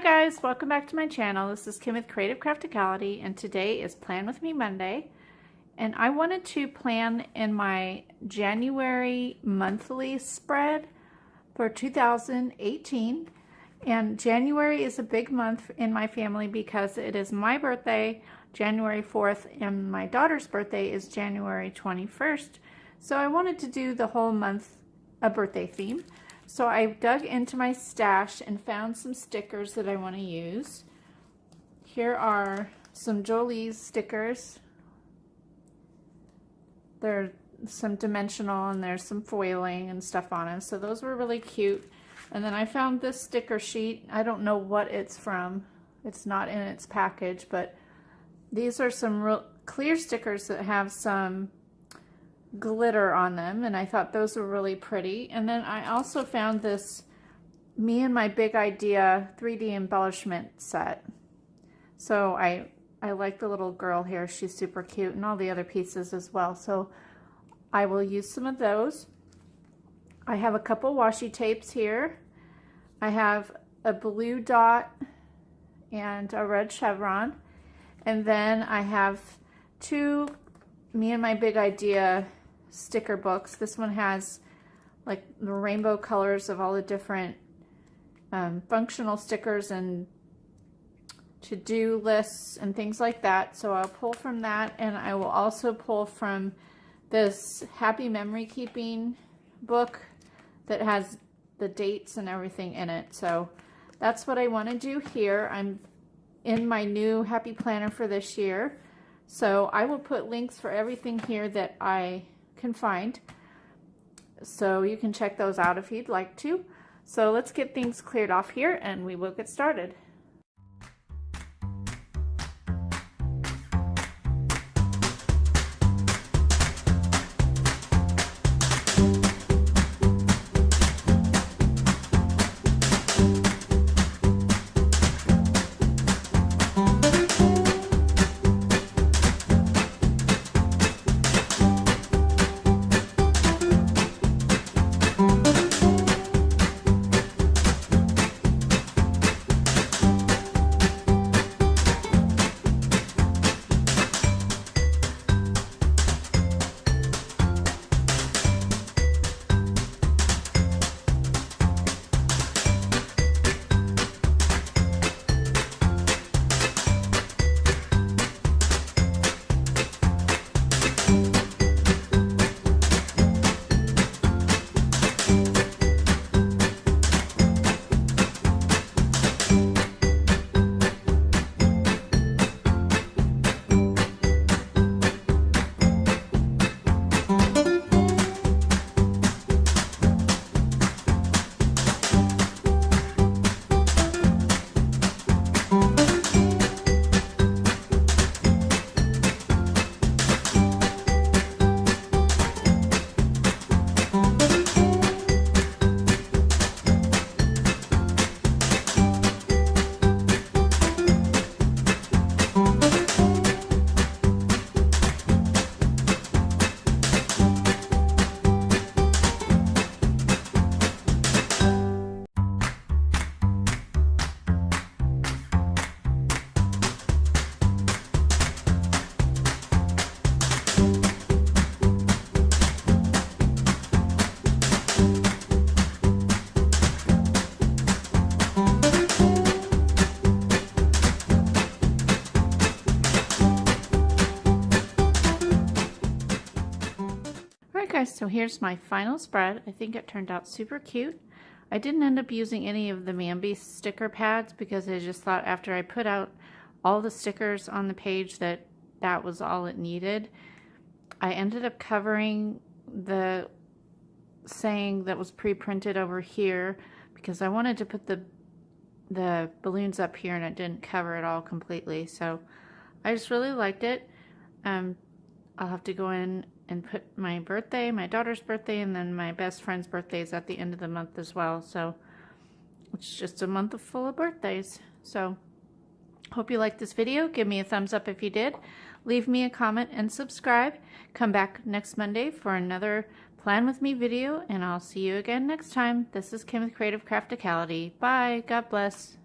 guys, welcome back to my channel. This is Kim with Creative Crafticality, and today is Plan With Me Monday. And I wanted to plan in my January monthly spread for 2018. And January is a big month in my family because it is my birthday, January 4th, and my daughter's birthday is January 21st. So I wanted to do the whole month a birthday theme. So I dug into my stash and found some stickers that I want to use. Here are some Jolie's stickers. They're some dimensional and there's some foiling and stuff on them. So those were really cute. And then I found this sticker sheet. I don't know what it's from. It's not in its package, but these are some real clear stickers that have some glitter on them, and I thought those were really pretty. And then I also found this Me and My Big Idea 3D embellishment set. So I like the little girl here. She's super cute, and all the other pieces as well. So I will use some of those. I have a couple washi tapes here. I have a blue dot and a red chevron. And then I have two Me and My Big Idea sticker books. This one has like the rainbow colors of all the different functional stickers and to-do lists and things like that. So I'll pull from that, and I will also pull from this happy memory keeping book that has the dates and everything in it. So that's what I want to do here. I'm in my new happy planner for this year. So I will put links for everything here that I can find. So you can check those out if you'd like to. So let's get things cleared off here and we will get started. Guys, so here's my final spread. I think it turned out super cute. I didn't end up using any of the Mambi sticker pads because I just thought after I put out all the stickers on the page that that was all it needed. I ended up covering the saying that was pre-printed over here because I wanted to put the balloons up here and it didn't cover it all completely. So I just really liked it. I'll have to go in and put my birthday, my daughter's birthday, and then my best friend's birthday is at the end of the month as well. So it's just a month full of birthdays. So hope you liked this video. Give me a thumbs up if you did. Leave me a comment and subscribe. Come back next Monday for another Plan With Me video, and I'll see you again next time. This is Kim with Creative Crafticality. Bye. God bless.